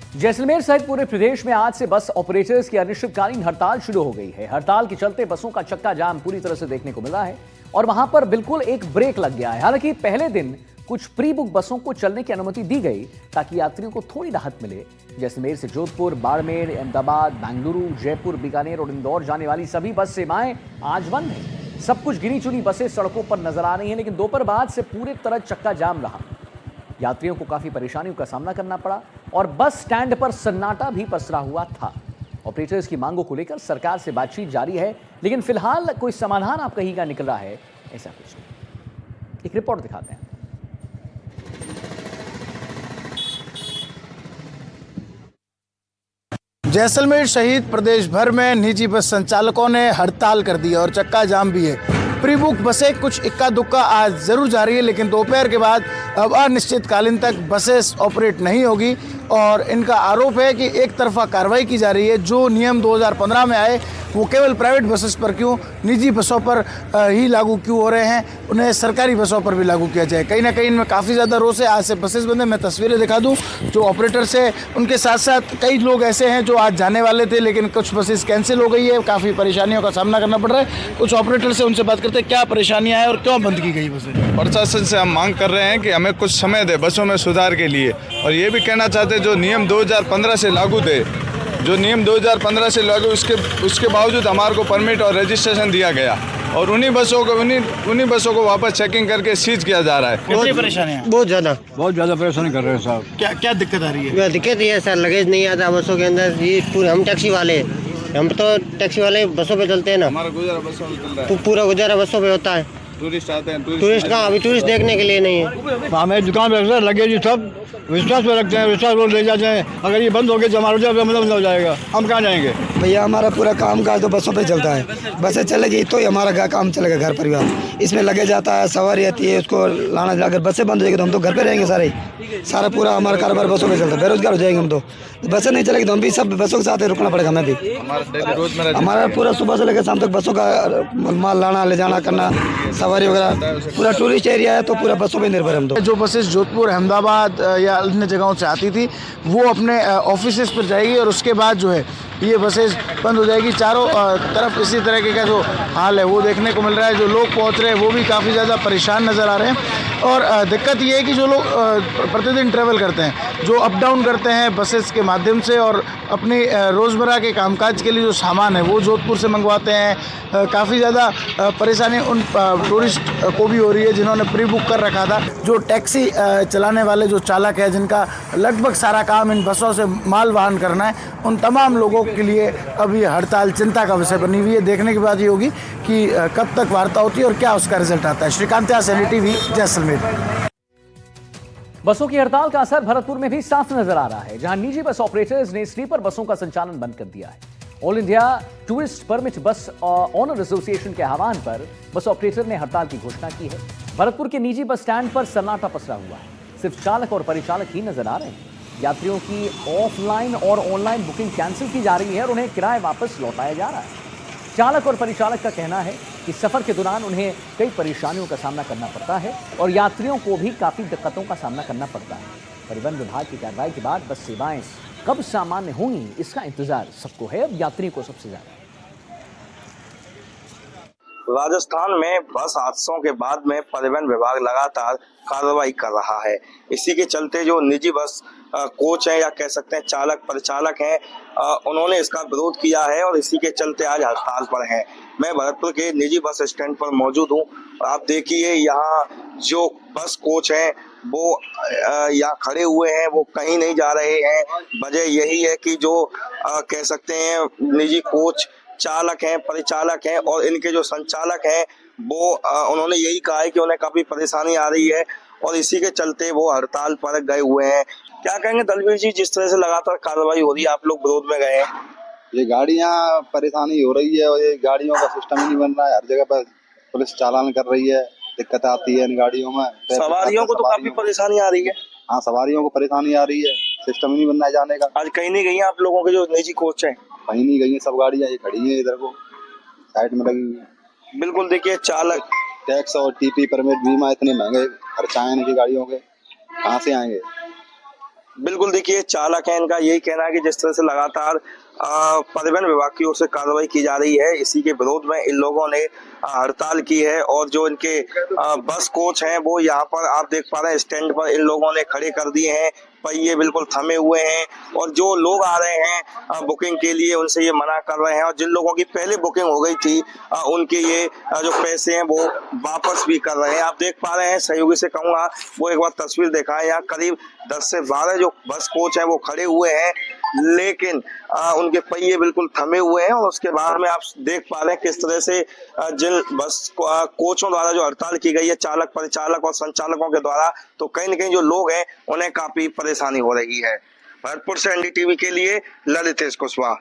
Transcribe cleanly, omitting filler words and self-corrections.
जैसलमेर सहित पूरे प्रदेश में आज से बस ऑपरेटर्स की अनिश्चितकालीन हड़ताल शुरू हो गई है। हड़ताल के चलते बसों का चक्का जाम पूरी तरह से देखने को मिल रहा है और वहां पर बिल्कुल एक ब्रेक लग गया है। हालांकि पहले दिन कुछ प्री बुक बसों को चलने की अनुमति दी गई ताकि यात्रियों को थोड़ी राहत मिले। जैसलमेर से जोधपुर, बाड़मेर, अहमदाबाद, बेंगलुरु, जयपुर, बीकानेर और इंदौर जाने वाली सभी बस सेवाएं आज बंद है। सब कुछ गिनी चुनी बसें सड़कों पर नजर आ रही हैं, लेकिन दोपहर बाद से पूरी तरह चक्का जाम रहा। यात्रियों को काफी परेशानियों का सामना करना पड़ा और बस स्टैंड पर सन्नाटा भी पसरा हुआ था। ऑपरेटर्स की मांगों को लेकर सरकार से बातचीत जारी है, लेकिन फिलहाल कोई समाधान आप कहीं का निकल रहा है ऐसा कुछ नहीं। एक रिपोर्ट दिखाते हैं। जैसलमेर सहित प्रदेश भर में निजी बस संचालकों ने हड़ताल कर दी और चक्का जाम भी है। प्री बुक बसें कुछ इक्का दुक्का आज जरूर जा रही है, लेकिन दोपहर के बाद अब अनिश्चितकालीन तक बसेस ऑपरेट नहीं होगी और इनका आरोप है कि एक तरफा कार्रवाई की जा रही है। जो नियम 2015 में आए वो केवल प्राइवेट बसेस पर क्यों, निजी बसों पर ही लागू क्यों हो रहे हैं, उन्हें सरकारी बसों पर भी लागू किया जाए। कहीं ना कहीं इनमें काफ़ी ज़्यादा रोष है। आज से बसेस बंद है। मैं तस्वीरें दिखा दूं जो ऑपरेटर्स है, उनके साथ साथ कई लोग ऐसे हैं जो आज जाने वाले थे लेकिन कुछ बसेस कैंसिल हो गई है। काफ़ी परेशानियों का सामना करना पड़ रहा है। कुछ ऑपरेटर से उनसे बात करते हैं क्या परेशानियाँ हैं और क्यों बंद की गई बसें। प्रशासन से हम मांग कर रहे हैं कि हमें कुछ समय दे बसों में सुधार के लिए, और ये भी कहना चाहते हैं जो नियम 2015 से लागू थे, जो नियम 2015 से लागू उसके बावजूद हमारे को परमिट और रजिस्ट्रेशन दिया गया और उन्हीं बसों को वापस चेकिंग करके सीज किया जा रहा है। कितनी परेशानियाँ? बहुत ज़्यादा परेशानी कर रहे हैं साहब। क्या दिक्कत आ रही है? दिक्कत ये है सर, लगेज नहीं आता बसों के अंदर। ये पूरे हम टैक्सी वाले, हम तो टैक्सी वाले बसों पे चलते हैं ना, हमारा गुजारा बसों में चल रहा है। पूरा गुजारा बसों पे होता है। टूरिस्ट आते हैं, टूरिस्ट कहाँ, अभी टूरिस्ट देखने के लिए नहीं है। हमें दुकान पे लगेज सब विश्वास पे रखते हैं, विश्वास रोड ले जाते हैं। अगर ये बंद हो गया तो हमारा बंद हो जाएगा, हम कहाँ जाएंगे? भैया हमारा पूरा काम काज तो बसों पे चलता है। बसें चलेगी तो ही हमारा काम चलेगा, घर परिवार। इसमें लगे जाता है, सवारी आती है, उसको लाना। अगर बसें बंद हो जाएगी तो हम तो घर पे रहेंगे सारा पूरा हमारा कारोबार बसों पे चलता है। बेरोजगार हो जाएंगे हम तो बसें नहीं चलेगी तो हम भी सब बसों के साथ रुकना पड़ेगा हमें भी। हमारा पूरा सुबह से लेकर शाम तक बसों का माल लाना, ले जाना, करना, सवारी वगैरह। पूरा टूरिस्ट एरिया है तो पूरा बसों पे निर्भर हम तो। जो बसेस जोधपुर, अहमदाबाद या अन्य जगहों से आती थी वो अपने ऑफिसेज पर जाएगी और उसके बाद जो है ये बसेस बंद हो जाएगी। चारों तरफ इसी तरह का जो हाल है वो देखने को मिल रहा है। जो लोग पहुंच रहे हैं वो भी काफ़ी ज़्यादा परेशान नज़र आ रहे हैं और दिक्कत ये है कि जो लोग प्रतिदिन ट्रैवल करते हैं, जो अप डाउन करते हैं बसेस के माध्यम से और अपनी रोज़मर्रा के कामकाज के लिए जो सामान है वो जोधपुर से मंगवाते हैं, काफ़ी ज़्यादा परेशानी उन टूरिस्ट को भी हो रही है जिन्होंने प्री बुक कर रखा था। जो टैक्सी चलाने वाले जो चालक है जिनका लगभग सारा काम इन बसों से माल वाहन करना है, उन तमाम लोगों के लिए अब ये हड़ताल चिंता का विषय बनी हुई है। देखने की बात ये होगी कि कब तक वार्ता होती है और क्या उसका रिजल्ट आता है। श्रीकांत व्यास, NDTV, जैसलमेर। बसों की हड़ताल का असर भरतपुर में भी साफ नजर आ रहा है, जहां निजी बस ऑपरेटर्स ने स्लीपर बसों का संचालन बंद कर दिया है। ऑल इंडिया टूरिस्ट परमिट बस ऑनर एसोसिएशन के आह्वान पर बस ऑपरेटर ने हड़ताल की घोषणा की है। भरतपुर के निजी बस स्टैंड पर सन्नाटा पसरा हुआ है। सिर्फ चालक और परिचालक ही नजर आ रहे हैं। यात्रियों की ऑफलाइन और ऑनलाइन बुकिंग कैंसिल की जा रही है और उन्हें किराए वापस लौटाया जा रहा है। चालक और परिचालक का कहना है कि सफर के दौरान उन्हें कई परेशानियों का सामना करना पड़ता है और यात्रियों को भी काफी दिक्कतों का सामना करना पड़ता है। परिवहन विभाग की कार्रवाई के बाद बस सेवाएं कब सामान्य होंगी, इसका इंतजार सबको है, अब यात्री को सबसे ज्यादा। राजस्थान में बस हादसों के बाद में परिवहन विभाग लगातार कार्रवाई कर रहा है। इसी के चलते जो निजी बस कोच हैं या कह सकते हैं चालक परिचालक हैं, उन्होंने इसका विरोध किया है और इसी के चलते आज हड़ताल पर हैं। मैं भरतपुर के निजी बस स्टैंड पर मौजूद हूं। आप देखिए यहाँ जो बस कोच हैं वो यहाँ खड़े हुए हैं, वो कहीं नहीं जा रहे हैं। वजह यही है कि जो कह सकते हैं निजी कोच चालक हैं, परिचालक हैं और इनके जो संचालक हैं वो उन्होंने यही कहा है कि उन्हें काफी परेशानी आ रही है और इसी के चलते वो हड़ताल पर गए हुए हैं। क्या कहेंगे दलवीर जी, जिस तरह से लगातार कार्रवाई हो रही है, आप लोग विरोध में गए हैं? ये गाड़ियां परेशानी हो रही है और ये गाड़ियों का सिस्टम ही नहीं बन रहा है। हर जगह पर पुलिस चालान कर रही है, दिक्कत आती है इन गाड़ियों में। सवारियों को तो काफी परेशानी आ रही है। हाँ, सवारियों को परेशानी आ रही है, सिस्टम ही नहीं बन रहा है जाने का। आज कहीं नहीं गई आप लोगों के जो निजी कोच है? कहीं नहीं गई है, सब गाड़ियां ये खड़ी है इधर को साइड में लगी हुई। बिल्कुल, देखिए चालक टैक्स और TP परमिट बीमा इतने महंगे खर्चा है इनकी गाड़ियों के, कहाँ से आएंगे? बिल्कुल, देखिए चालक है, इनका यही कहना है कि जिस तरह से लगातार परिवहन विभाग की ओर से कार्रवाई की जा रही है, इसी के विरोध में इन लोगों ने हड़ताल की है और जो इनके बस कोच हैं वो यहाँ पर आप देख पा रहे हैं स्टैंड पर इन लोगों ने खड़े कर दिए हैं, पहिए बिल्कुल थमे हुए हैं और जो लोग आ रहे हैं बुकिंग के लिए उनसे ये मना कर रहे हैं और जिन लोगों की पहले बुकिंग हो गई थी उनके ये जो पैसे हैं वो वापस भी कर रहे हैं। आप देख पा रहे हैं, सहयोगी से कहूँगा वो एक बार तस्वीर दिखाएं, यहाँ करीब 10 से 12 जो बस कोच हैं वो खड़े हुए हैं, लेकिन उनके पहिए बिल्कुल थमे हुए हैं और उसके बाद में आप देख पा रहे हैं किस तरह से जिन बस कोचों द्वारा जो हड़ताल की गई है चालक, परिचालक और संचालकों के द्वारा, तो कहीं न कहीं जो लोग हैं उन्हें काफी परेशानी हो रही है। भरतपुर से एनडीटीवी के लिए ललितेश कुशवाहा।